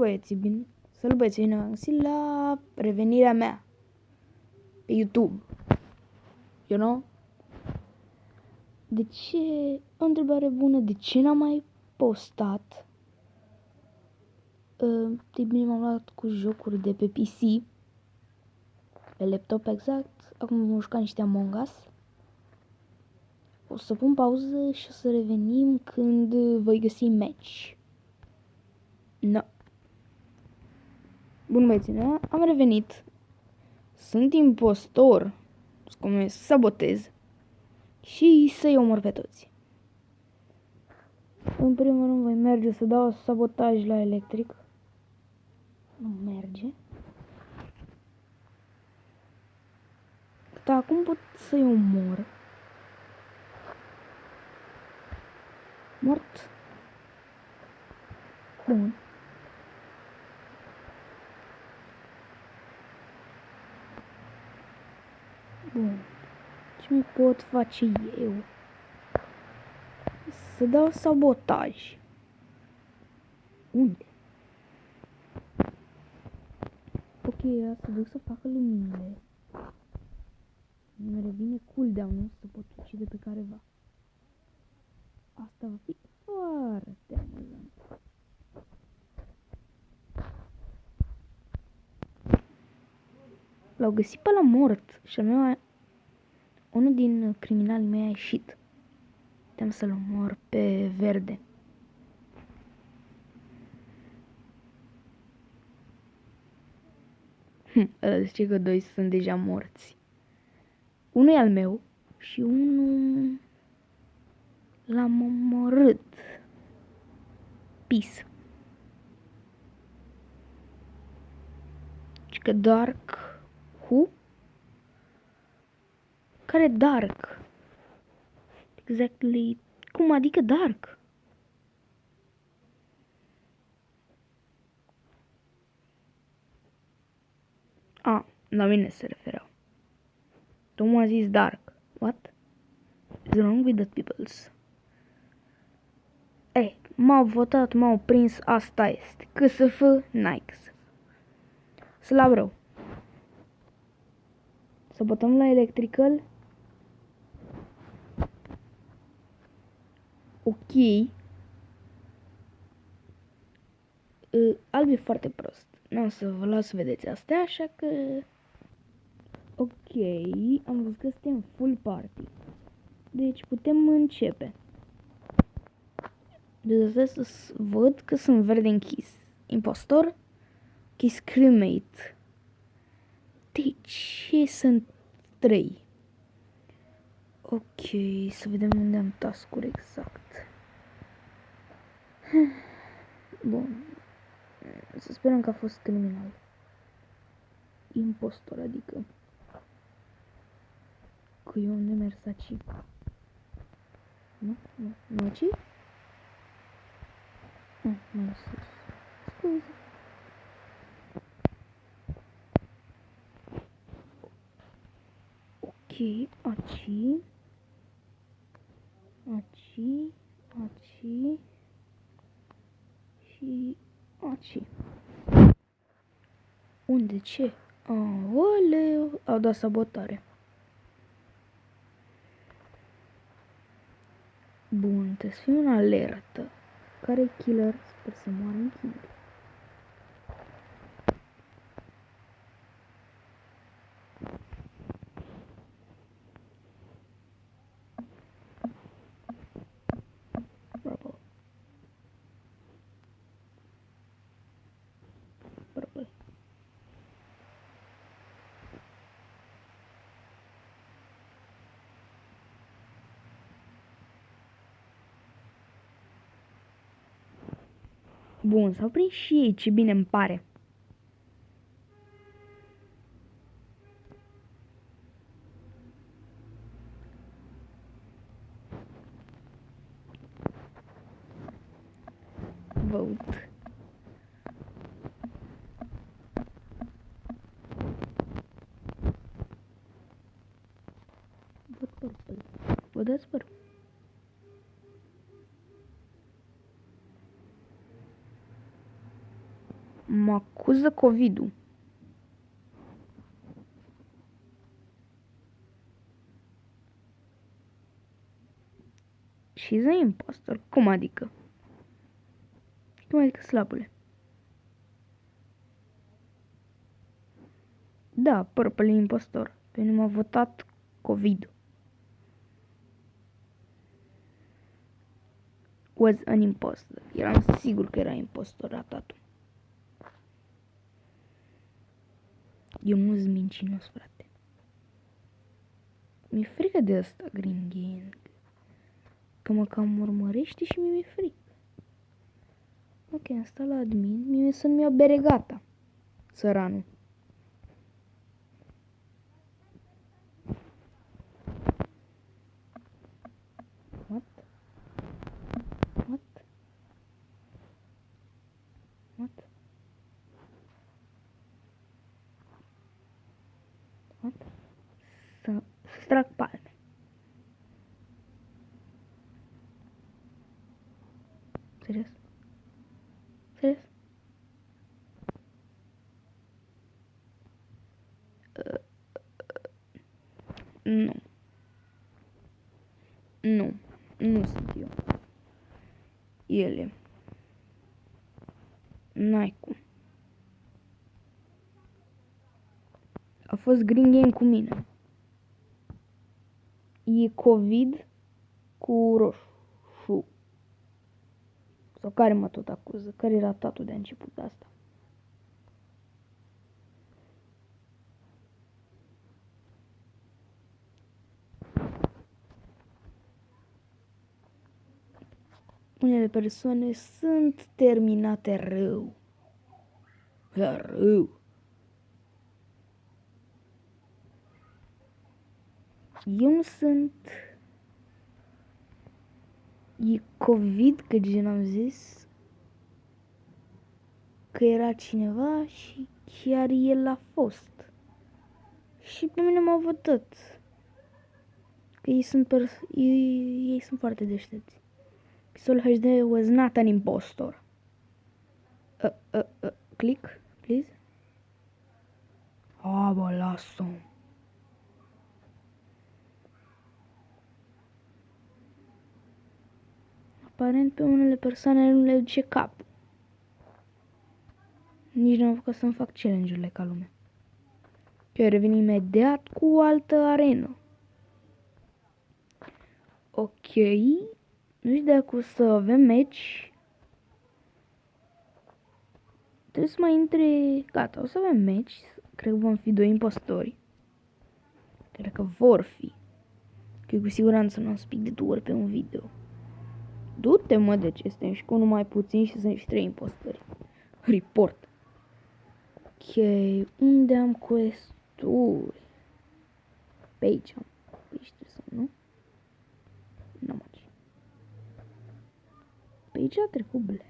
băieții, bine? Salut băieții, bine v-am găsit la revenirea mea pe YouTube. You know? De ce, o întrebare bună, de ce n-am mai postat? De bine m-am luat cu jocuri de pe PC, pe laptop exact. Acum vom juca niște Among Us. O să pun pauză și o să revenim când voi găsi match. No. Bun băieții, da? Am revenit. Sunt impostor. Să sabotez. Și să-i omor pe toți. În primul rând voi merge să dau sabotaj la electric. Nu merge. Dar acum pot să-i omor. Mort. Bun. Bun. Ce mai pot face eu? Să dau sabotaj. Unde? Ok, să duc să facă luminile. Nu revine cooldown-ul să pot ucide pe careva. Asta va fi foarte amuzant. L-au găsit pe la mort și al meu, unul din criminalii mei a ieșit. Puteam să-l omor pe verde. Ăla zice că doi sunt deja morți. Unul e al meu și unul l-am omorât. Peace. Și că Dark Who? Care Dark? Exactly. Cum adică Dark? La mine se refereau. Tocmai a zis Dark. What? Is wrong with the peoples? M-au votat, m-au prins, asta este. KSF, n-ai KSF. Slab rău. Să bătăm la electrical. Ok. Alb e foarte prost. Nu o să vă las să vedeți astea, așa că... Ok, am văzut că suntem full party. Deci putem începe. Deci asta să văd că sunt verde închis. Impostor. Ok, scrimate. De ce sunt 3? Ok, să vedem unde am task-uri exact. Bun. Să sperăm că a fost criminal. Impostor, adică. Că eu unde mers aici? Nu aici? Nu sus. Scuze. Ok, aici. Aici. Aici. Și aici. Unde? Ce? Aoleu, au dat sabotare. Bun, trebuie să fie în alertă. Care e killer? Sper să moară în kill. Purple. Purple. Bun, s-au prins și ei, ce bine îmi pare. Vote. Văd purple. Vă dați purple. Mă acuză COVID-ul. She's an impostor. Cum adică? Cum adică, slabule? Da, Purple e impostor. Pe mine m-a votat COVID. Was an impostor. Eram sigur că era impostor ratatul. Eu nu sunt mincinos, frate. Mi-e frică de asta, Green Gang. Că mă cam urmărește și mi-e frică. Ok, am stat la admin. Mie să nu-mi ia bere gata. Săranul. What? What? What? What? Să trag palme. Serios? Serios? Nu. Nu. Nu sunt eu. Ele. N-ai cum. A fost Green Game cu mine. E COVID cu roșu. Sau care mă tot acuză? Care era tatul de început de asta? Unele persoane sunt terminate rău. Rău. Eu nu sunt... E COVID, că gen am zis că era cineva și chiar el a fost. Și pe mine m-au votat. Că ei sunt, ei sunt foarte deștepți. Pixel HD was not an impostor. Click, please. Bă, lasă. Aparent pe unele persoane nu le duce cap. Nici nu am făcut să-mi fac challenge-urile ca lume. Eu revin imediat cu o altă arenă. Ok. Nu știu dacă o să avem match. Trebuie să mai intre... Gata, o să avem match. Cred că vom fi doi impostori. Cred că vor fi. Că cu siguranță nu am spic de 2 ori pe un video. Du-te, mă, de ce suntem și cu unul mai puțin și sunt și 3 impostori. Report. Ok, unde am quest-uri? Pe aici am. Pe aici trebuie să, nu? N-am aici. Pe aici a trecut, ble.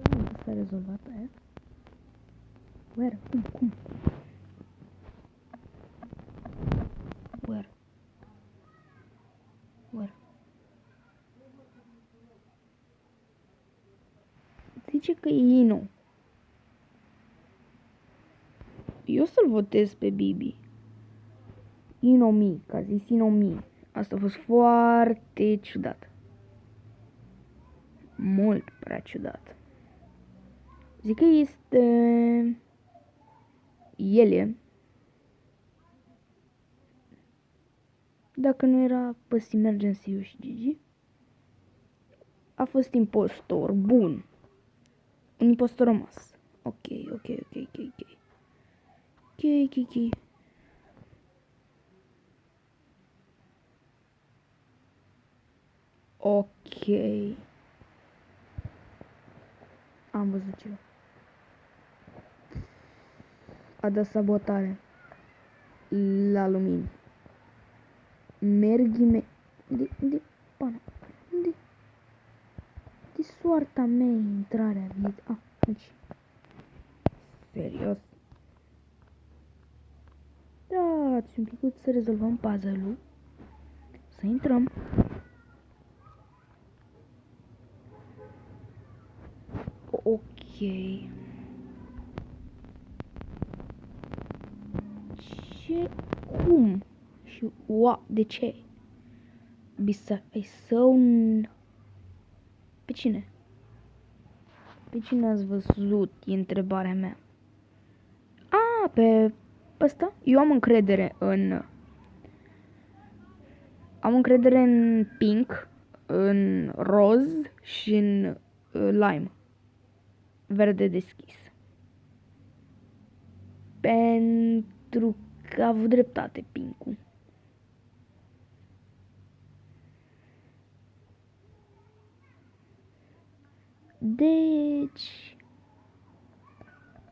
Cred că s-a rezolvat aia. Where? Cum? Where? Zice că e Ino. Eu să-l votez pe Bibi. Inomi, că a zis Inomi. Asta a fost foarte ciudat. Mult prea ciudat. Zic că este... ele. Dacă nu era Post Emergency și Gigi. A fost impostor. Bun. Un impostor rămas. Ok. Ok. Am văzut ceva. A dat sabotare. La lumini. Mergi de pana. De soarta mea intrarea vieții. Aici. Serios. stați un pic să rezolvăm puzzle-ul. Să intrăm. Ok. Ce? Cum? Și de ce? Besides un... Pe cine? Pe cine ați văzut? E întrebarea mea. Pe ăsta? Eu am încredere în... Am încredere în pink, în roz și în lime. Verde deschis. Pentru că a avut dreptate pink-ul. Deci...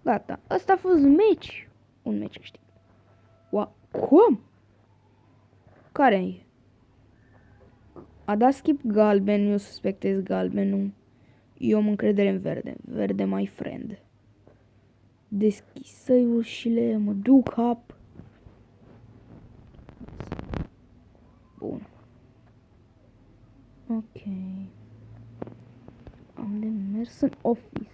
Gata. Ăsta a fost meci. Un meci câștig. Cum? Care e? A dat skip galben, eu suspectez galbenul. Eu am încredere în verde. Verde my friend. Deschisă ușile, mă duc up. Bun. Ok. Am de mers în office.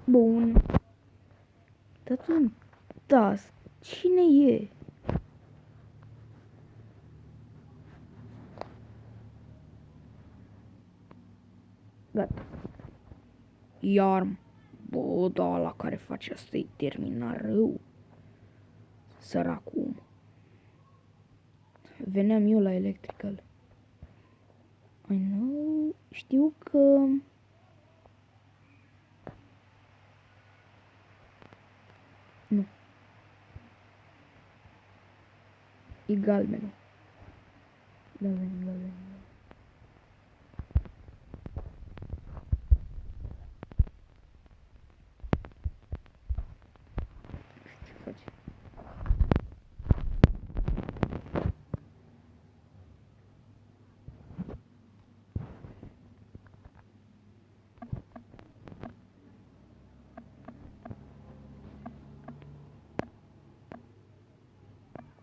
Bun. Dat un task. Cine e? Gata. Iar, bă, da, la care face asta e terminat rău. Săracul. Veneam eu la electrical. I know. Știu că... Nu. E galbenul. Galben. Ce faci?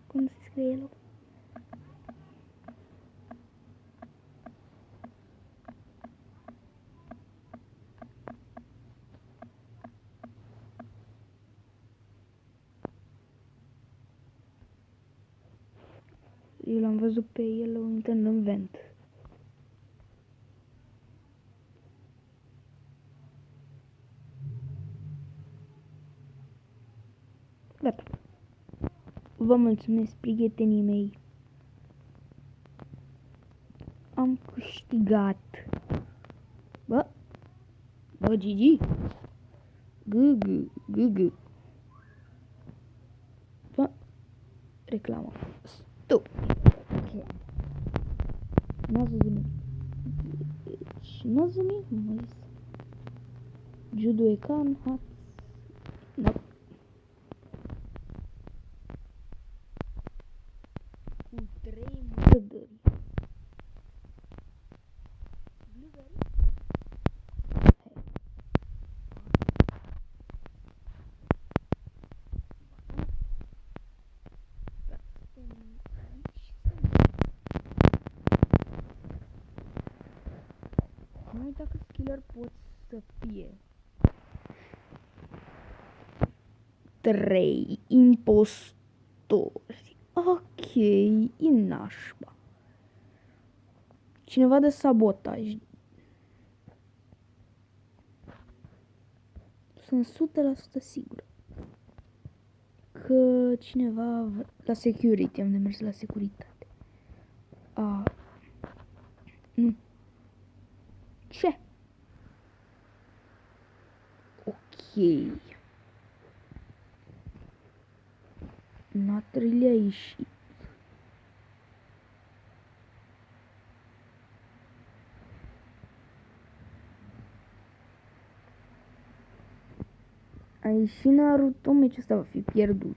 Cum se scrie el? Eu l-am văzut pe el intrând în vent. Gata. Vă mulțumesc, prietenii mei. Am câștigat. Bă, Gigi. Gugu. Bă, reclamă. Stop. Ok. N-a zis nimic. N-a zis nimic, mă zis. Judo e can, hat. No. Cu 3 murdări. Blueberry? Nu uita că skiller pot să fie 3 impostori. Ok, e nașpa. Cineva de sabotaj. Sunt 100% sigur că cineva la security, am de mers la securitate. Nu. Ce? Ok. Not really a ieșit. A ieșit Naruto, meciul ăsta va fi pierdut.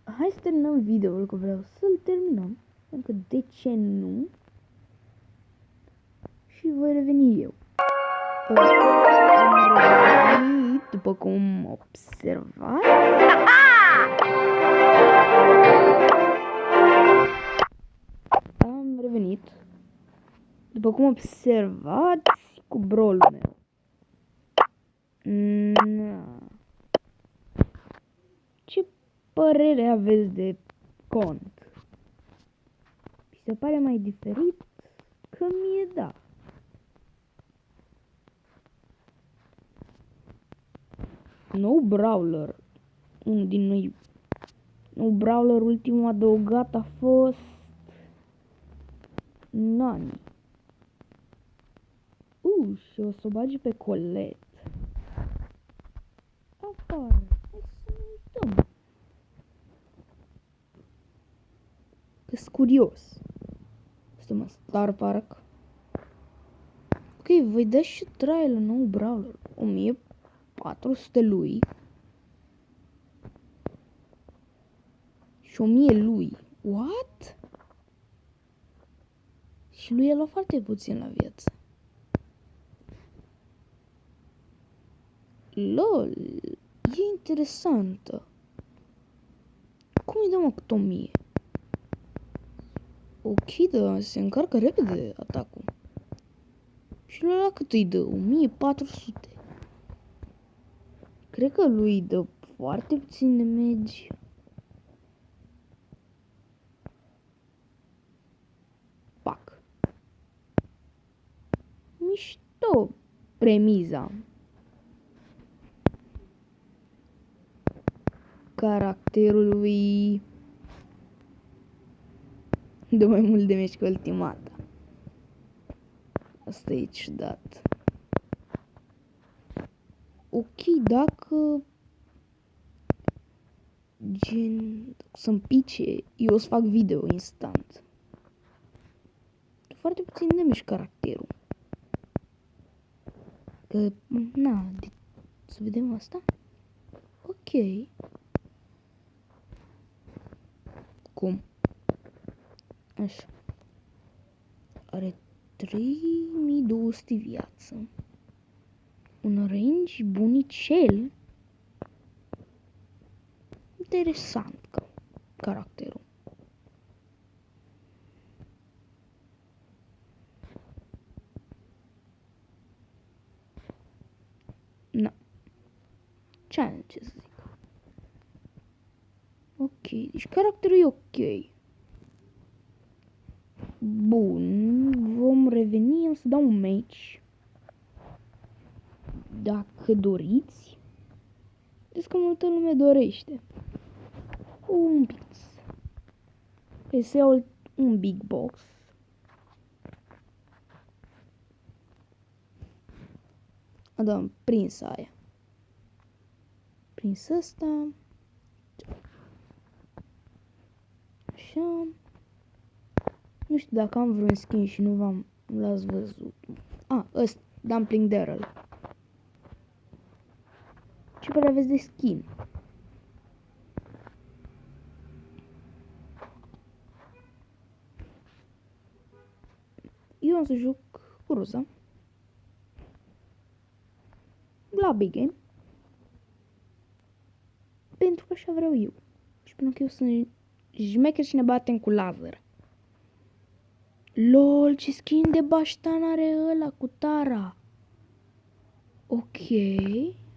Hai să terminăm videoul, că vreau să-l terminăm. Pentru că de ce nu? Și voi reveni eu. Am revenit, după cum observați. Am revenit. După cum observați cu brolul meu. Ce părere aveți de cont? Mi se pare mai diferit? Că mie da. Nou brawler. Unul din noi. Nou brawler ultimul adăugat a fost Nani. Și o să o bagi pe Colette. Afară. Hai să ne uităm. Că-s curios. Suntem în Star Park. Ok, voi da și trai la nou brawler. 1400 lui. Și 1000 lui. What? Și lui a luat foarte puțin la viață. LOL. E interesantă. Cum îi dăm cât 1000? Ok, da, se încarcă repede atacul. Și lui ăla cât îi dă? 1400. Cred că lui îi dă foarte puțin damage. Pac. Mișto premiza. Caracterul lui dă mai mult damage că ultimata. Asta e ciudat. Ok, dacă gen să-mi pice, eu o să fac video instant. Foarte puțin damage caracterul. Că, na, să vedem asta. Ok. Cum? Așa. Are 3200 viață. Un range bunicel. Interesant caracterul. Na. Ce să zic. Ok, deci caracterul e ok. Bun, vom reveni, am să dau un match. Dacă doriți. Deci că multă lume dorește. Un pic. Păi să iau un big box. Da, am prins aia. Prins ăsta. Așa. Nu știu dacă am vreun skin și nu l-ați văzut. Ăsta, Dumpling Daryl. Ce părere aveți de skin? Eu am să joc cu Roza la Big Game. Pentru că așa vreau eu. Și pentru că eu sunt jmecher și ne batem cu laser. LOL, ce skin de baștan are ăla cu Tara. Ok.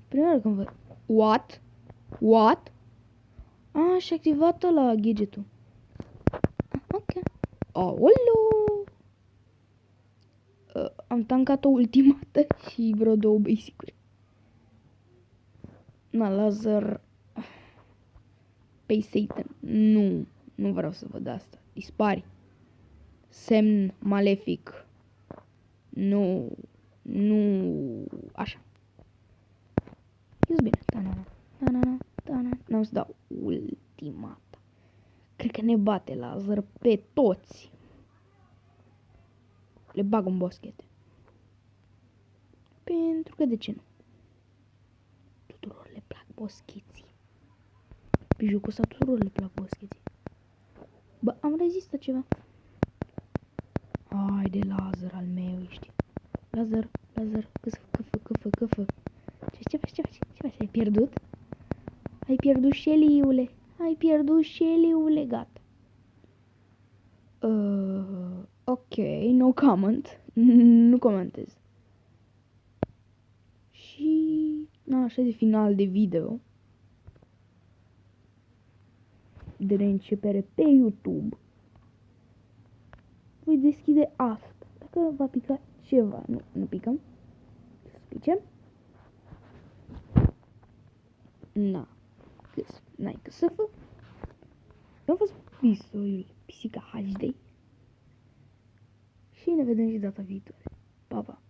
Prima oară când văd. What? Și-a activat ăla gadget-ul. Ok. Aoleu. Am tankat o ultimată și vreo 2 basic-uri. Laser. Pe Satan. Nu vreau să văd asta. Dispari. Semn malefic. Nu. Așa. E bine. N-am să dau ultimata. Cred că ne bate laser pe toți. Le bag un boschete. Pentru că de ce nu? Tuturor le plac boscheții. Pe jocul ăsta tuturor le plac boscheții. Bă, am rezistat ceva. Haide, Lazar al meu, ești. Lazar, căfă. Ce faci? Ai pierdut? Ai pierdut șeliule. Gata. Ok, no comment. Nu comentez. Și așa de final de video. De reîncepere pe YouTube. Voi deschide asta. Dacă va pica ceva. Nu picăm. Să picem. N-ai că să fă. Eu am fost Pisoiul, pisica HD. Și ne vedem și data viitoare. Pa, pa!